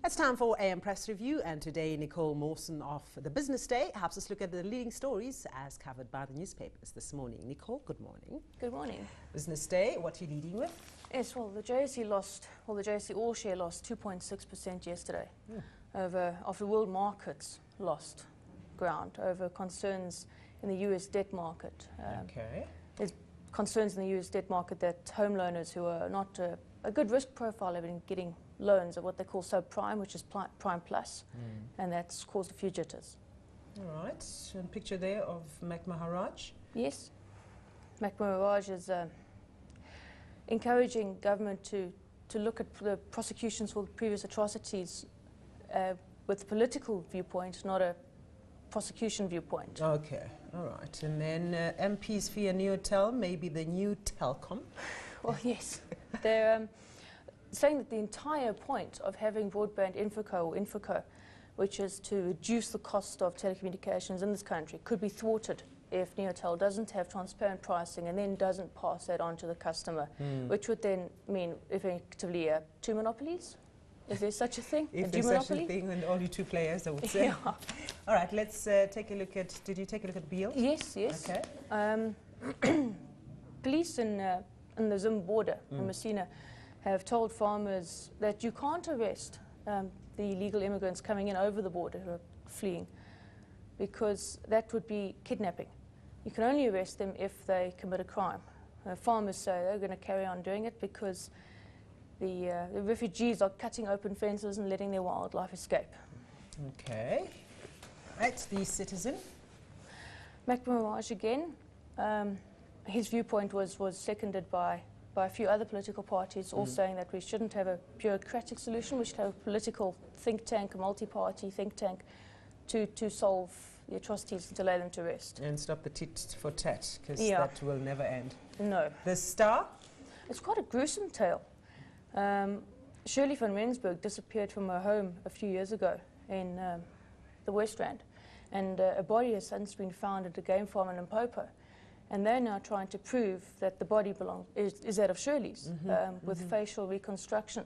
It's time for AM Press Review, and today Nicola Mawson of the Business Day helps us look at the leading stories as covered by the newspapers this morning. Nicole, good morning. Good morning. Business Day, what are you leading with? Yes, well, the JSE all-share lost 2.6% yesterday after world markets lost ground over concerns in the US debt market. There's concerns in the US debt market that home loaners who are not a good risk profile have been getting loans of what they call subprime, which is prime plus, and that's caused a few jitters. All right, and picture there of Mac Maharaj. Yes, Mac Maharaj is encouraging government to look at the prosecutions for previous atrocities with a political viewpoint, not a prosecution viewpoint. Okay, all right. And then MPs fear Neotel, maybe the new Telkom. Well, yes. They're saying that the entire point of having broadband Infraco, which is to reduce the cost of telecommunications in this country, could be thwarted if Neotel doesn't have transparent pricing and then doesn't pass that on to the customer, which would then mean effectively two monopolies. Is there such a thing? If there's such a thing, and only two players, I would say. Yeah. All right, let's take a look at, did you take a look at Beale? Yes, yes. Okay. Police in the Zim border in Messina have told farmers that you can't arrest the illegal immigrants coming in over the border who are fleeing, because that would be kidnapping. You can only arrest them if they commit a crime. Farmers say they're going to carry on doing it because the refugees are cutting open fences and letting their wildlife escape. Okay. Right, the Citizen. Mac Maharaj again. His viewpoint was seconded by a few other political parties, all saying that we shouldn't have a bureaucratic solution, we should have a political think tank, a multi-party think tank, to solve the atrocities and to lay them to rest. And stop the tit for tat, because that will never end. No. The Star? It's quite a gruesome tale. Shirley van Rensburg disappeared from her home a few years ago in the West Rand, and a body has since been found at a game farm in Limpopo. And they're now trying to prove that the body is that of Shirley's, with facial reconstruction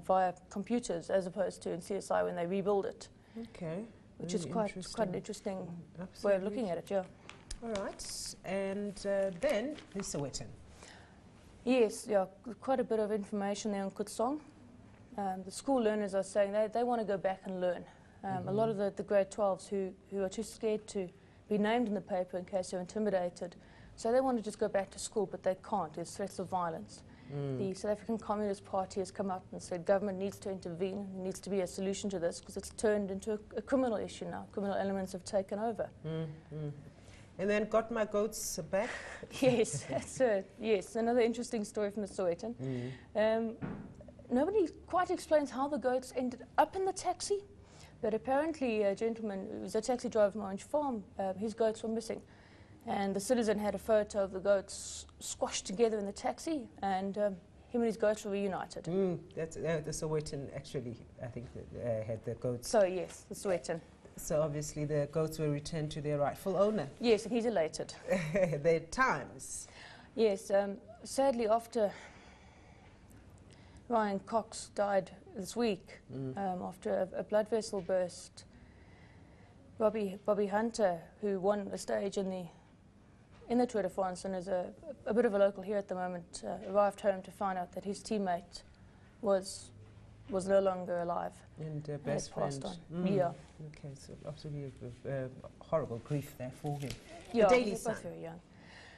via computers, as opposed to in CSI when they rebuild it. Okay. Which is quite an interesting way of looking at it, yeah. All right. And then the Sowetan. Yes, yeah, quite a bit of information there on Kutsong. The school learners are saying they want to go back and learn. A lot of the grade 12s who are too scared to be named in the paper in case they're intimidated. So they want to just go back to school, but they can't. There's threats of violence. The South African Communist Party has come out and said government needs to intervene, there needs to be a solution to this, because it's turned into a criminal issue now. Criminal elements have taken over. And then Got My Goats Back. Yes, yes, another interesting story from the Sowetan. Nobody quite explains how the goats ended up in the taxi. But apparently a gentleman who was a taxi driver from Orange Farm, his goats were missing. And the Citizen had a photo of the goats squashed together in the taxi, and him and his goats were reunited. That's the Sowetan actually, I think, had the goats. So yes, the Sowetan. So obviously the goats were returned to their rightful owner. Yes, and he's elated. Their Times. Yes, sadly after Ryan Cox died this week after a blood vessel burst, Bobby Hunter, who won a stage in the Tour de France and is a bit of a local here at the moment, arrived home to find out that his teammate was no longer alive and best friend. Passed on. Yeah. Okay, so absolutely horrible grief there for him. Yeah, the Daily Sun. Both very young.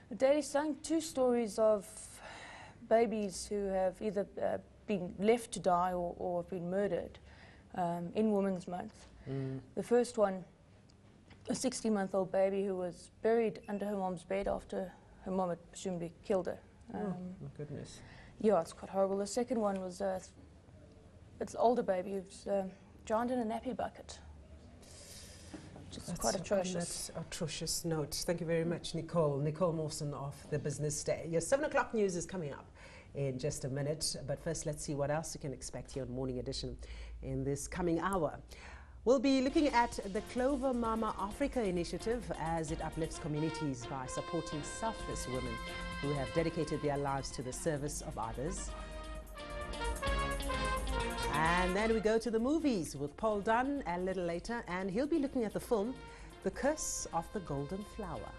The Daily Sun, two stories of babies who have either been left to die or have been murdered in Women's Month. The first one, a 60-month-old baby who was buried under her mom's bed after her mom had presumably killed her. Oh, my goodness. Yeah, it's quite horrible. The second one was it's an older baby who's drowned in a nappy bucket. It's quite atrocious. On that atrocious note. Thank you very much, Nicole. Nicola Mawson of the Business Day. Your 7 o'clock news is coming up in just a minute, but first let's see what else you can expect here on Morning Edition in this coming hour. We'll be looking at the Clover Mama Africa initiative as it uplifts communities by supporting selfless women who have dedicated their lives to the service of others. And then we go to the movies with Paul Dunn a little later, and he'll be looking at the film The Curse of the Golden Flower.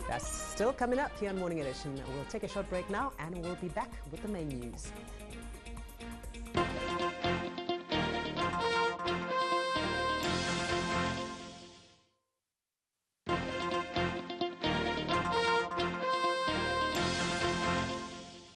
That's still coming up here on Morning Edition. We'll take a short break now and we'll be back with the main news.